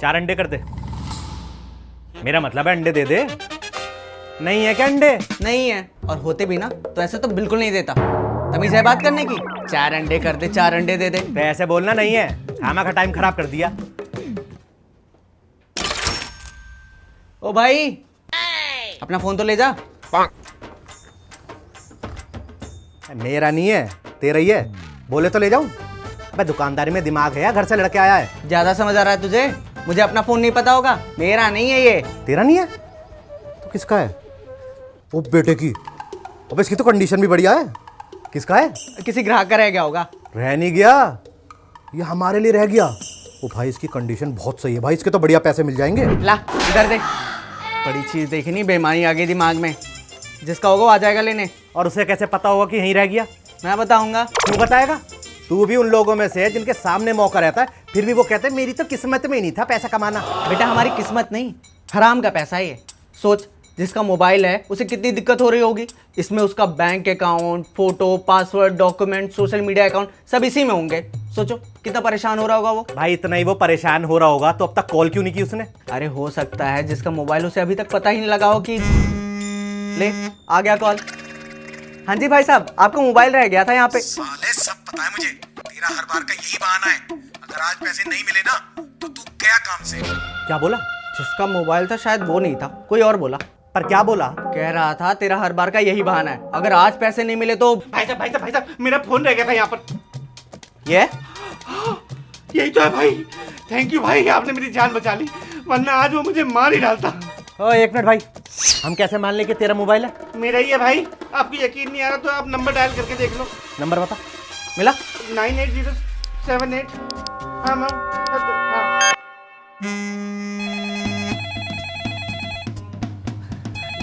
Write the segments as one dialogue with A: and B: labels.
A: 4 अंडे कर दे। मेरा मतलब है अंडे दे दे। नहीं है क्या अंडे?
B: नहीं है, और होते भी ना तो ऐसे तो बिल्कुल नहीं देता। तमीज है बात करने की? 4 अंडे कर दे, 4 अंडे दे दे।
A: तो ऐसे बोलना नहीं है, खामा का टाइम खराब कर दिया।
B: ओ भाई, अपना फोन तो ले जा।
A: मेरा नहीं है, तेरा ही है। बोले तो ले जाऊं? अबे दुकानदारी में दिमाग है या घर से लड़के आया है?
B: ज्यादा समझ आ रहा है तुझे? मुझे अपना फोन नहीं पता होगा, मेरा नहीं है ये।
A: तेरा नहीं है तो किसका है? ओ बेटे की। अबे इसकी तो कंडीशन भी बढ़िया है। किसका है?
B: किसी ग्राहक का रह गया होगा।
A: रह नहीं गया, ये हमारे लिए रह गया। ओ भाई इसकी कंडीशन बहुत सही है भाई, इसके तो बढ़िया पैसे मिल जाएंगे।
B: ला इधर दे। बड़ी चीज देखी नहीं, बेईमानी आ गई दिमाग में। जिसका होगा वो आ जाएगा लेने।
A: और उसे कैसे पता होगा कि यहीं रह गया?
B: मैं बताऊंगा।
A: तू बताएगा? तू भी उन लोगों में से है जिनके सामने मौका रहता है, फिर भी वो कहते हैं मेरी तो किस्मत में ही नहीं था पैसा कमाना।
B: बेटा हमारी किस्मत नहीं, हराम का पैसा है ये। सोच, जिसका मोबाइल है उसे कितनी दिक्कत हो रही होगी। इसमें उसका bank account, photo, password, document, social media account सब इसी में होंगे। सोचो कितना परेशान हो रहा होगा वो।
A: भाई इतना ही वो परेशान हो रहा होगा तो अब तक कॉल क्यों नहीं की उसने?
B: अरे हो सकता है जिसका मोबाइल उसे अभी तक पता ही नहीं लगा हो कि ले आ गया कॉल। हाँ जी भाई साहब, आपका मोबाइल रह गया था यहाँ पे।
C: साले सब पता है मुझे, तेरा हर बार का यही बहाना है। अगर आज पैसे नहीं मिले ना तो तू गया काम से।
A: क्या बोला?
B: जिसका मोबाइल था शायद वो नहीं था, कोई और बोला।
A: पर क्या बोला?
B: कह रहा था तेरा हर बार का यही बहाना है, अगर आज पैसे नहीं मिले तो।
D: भाई साहब मेरा फोन रह गया था यहाँ पर।
B: ये
D: यही तो है भाई। थैंक यू भाई, आपने मेरी जान बचा ली, वरना आज वो मुझे मार ही डालता।
A: ओ एक मिनट भाई, हम कैसे मान लें कि तेरा मोबाइल है?
D: मेरा ही है भाई। आपको यकीन नहीं आ रहा तो आप नंबर डायल करके देख लो।
A: नंबर बता।
B: मिला?
D: 98078। हाँ हाँ।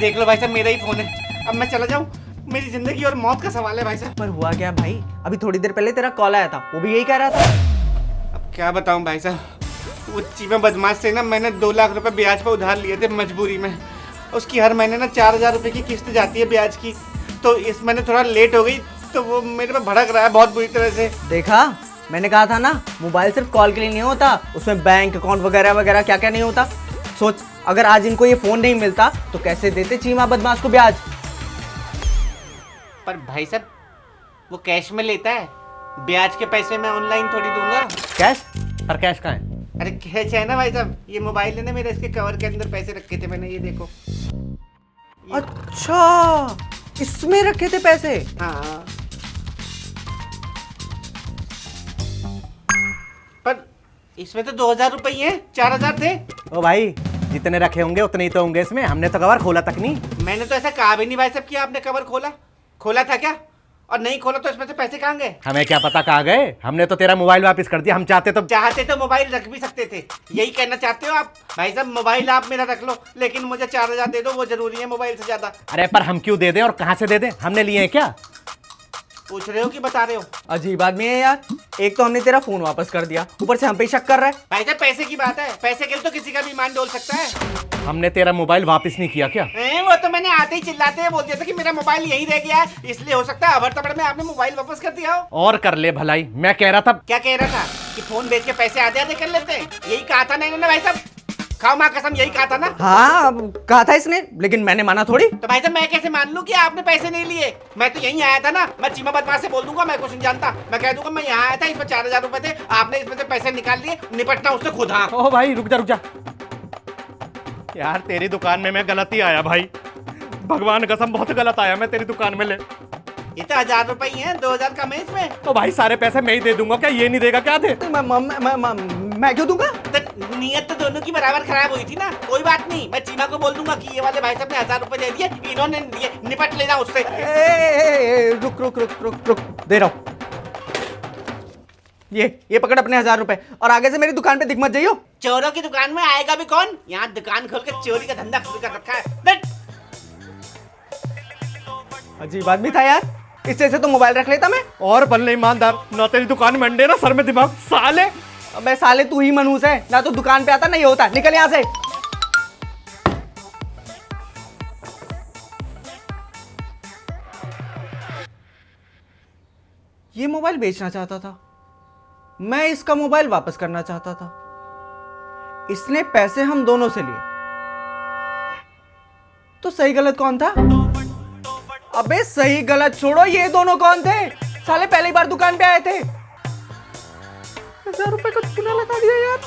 D: देख लो भाई साहब, मेरा ही फोन है। अब मैं चला जाऊं? मेरी जिंदगी और मौत का सवाल है भाई साहब।
B: पर हुआ क्या भाई, अभी थोड़ी देर पहले तेरा कॉल आया था, वो भी यही कह रहा था।
D: अब क्या बताऊं भाई साहब, वो चीमा बदमाश से ना मैंने 2 लाख रुपए ब्याज पर उधार लिए थे मजबूरी में। उसकी हर महीने ना 4000 रुपए की किस्त जाती है ब्याज की। तो इस महीने थोड़ा लेट हो गई तो वो मेरे पे भड़क रहा है बहुत बुरी तरह से।
B: देखा, मैंने कहा था ना, मोबाइल सिर्फ कॉल के लिए नहीं होता, उसमें बैंक अकाउंट वगैरह वगैरह क्या क्या नहीं होता। सोच, अगर आज इनको ये फोन नहीं मिलता तो कैसे देते चीमा बदमाश को ब्याज।
D: पर भाई साहब वो कैश में लेता है, ब्याज के पैसे मैं ऑनलाइन थोड़ी दूंगा।
A: कैश? पर कैश कहाँ है?
D: अरे कैश है ना भाई साहब, ये मोबाइल है ना मेरा, इसके कवर के अंदर पैसे रखे थे मैंने, ये देखो।
B: अच्छा, इसमें रखे थे पैसे।
D: हाँ पर इसमें तो 2000 रुपए ही हैं, 4000 थे।
A: ओ भाई जितने रखे होंगे उतने ही तो होंगे इसमें, हमने तो कवर खोला तक नहीं।
D: मैंने तो ऐसा कहा भी नहीं भाई साहब कि आपने कवर खोला था क्या? और नहीं खोला तो इसमें से पैसे कहाँ गए?
A: हमें क्या पता कहाँ गए, हमने तो तेरा मोबाइल वापस कर दिया। हम चाहते तो
D: मोबाइल रख भी सकते थे, यही कहना चाहते हो आप? भाई साहब मोबाइल आप मेरा रख लो, लेकिन मुझे 4000 दे दो, वो जरूरी है मोबाइल से ज्यादा।
A: अरे पर हम क्यों दे दें और कहाँ से दे दें? हमने लिए हैं क्या?
D: पूछ रहे हो कि बता रहे हो?
B: अजीब आदमी है यार, एक तो हमने तेरा फोन वापस कर दिया, ऊपर से हम पे शक कर रहा है।
D: भाई साहब पैसे की बात है, पैसे के लिए तो किसी का भी ईमान डोल सकता है।
A: हमने तेरा मोबाइल वापस नहीं किया क्या?
D: वो तो मैंने आते ही चिल्लाते हुए बोल दिया था कि मेरा मोबाइल यहीं रह गया है, इसलिए हो सकता है अभर तबड़ में आपने मोबाइल वापस कर दिया हो।
A: और कर ले भलाई, मैं कह रहा था।
D: क्या कह रहा था? कि फोन बेच के पैसे आधे आधे कर लेते हैं, यही कहा था ना इन्होंने भाई साहब? खाओ माँ कसम, यही कहा था ना?
B: हाँ अब कहा था इसने, लेकिन मैंने माना थोड़ी।
D: तो भाई साहब मैं कैसे मान लूं कि आपने पैसे नहीं लिए? मैं तो यहीं आया था ना, मैं चीमा बदमाश से बोल दूंगा, मैं कुछ नहीं जानता, मैं कह दूंगा मैं यहाँ आया था, इसमें 4000 रुपए थे, आपने इसमें से पैसे निकाल लिए, निपटना उससे खुद। हाँ
A: ओ भाई रुक जा यार, तेरी दुकान में मैं गलत ही आया भाई, भगवान कसम बहुत गलत आया मैं तेरी दुकान में। ले
D: ये तो 1000 रुपए ही हैं, 2000 कम है इसमें।
A: तो भाई सारे पैसे मैं ही दे दूंगा, क्या ये नहीं देगा क्या? दे
B: तो मैं क्यों दूंगा?
D: तो नियत तो दोनों की बराबर खराब हुई थी ना। कोई बात नहीं, मैं चीमा को बोल दूंगा कि ये वाले भाई साहब ने 1000 रुपए दे दिए, इन्होंने दिए, निपट लेना उससे।
B: रुक रुक रुक रुक रुक, दे रहा हूँ। ये पकड़ अपने 1000 रुपए, और आगे से मेरी दुकान पे दिख मत जाइयो।
D: चोरों की दुकान में आएगा भी कौन? यहाँ दुकान खोल के चोरी का धंधा शुरू कर रखा है।
B: अजीब आदमी था यार, इससे से तो मोबाइल रख लेता मैं।
A: और बनले ईमानदार, ना तेरी दुकान में अंडे ना सर में दिमाग। साले
B: अबे साले तू ही मनूस है, ना तो दुकान पे आता ना ये होता। निकल यहाँ से। ये मोबाइल बेचना चाहता था, मैं इसका मोबाइल वापस करना चाहता था। इसने पैसे हम दोनों से लिए, तो सही गलत कौन था? अबे सही गलत छोड़ो, ये दोनों कौन थे? साले पहली बार दुकान पे आए थे। 1000 रुपए का चूना लगा दिया यार।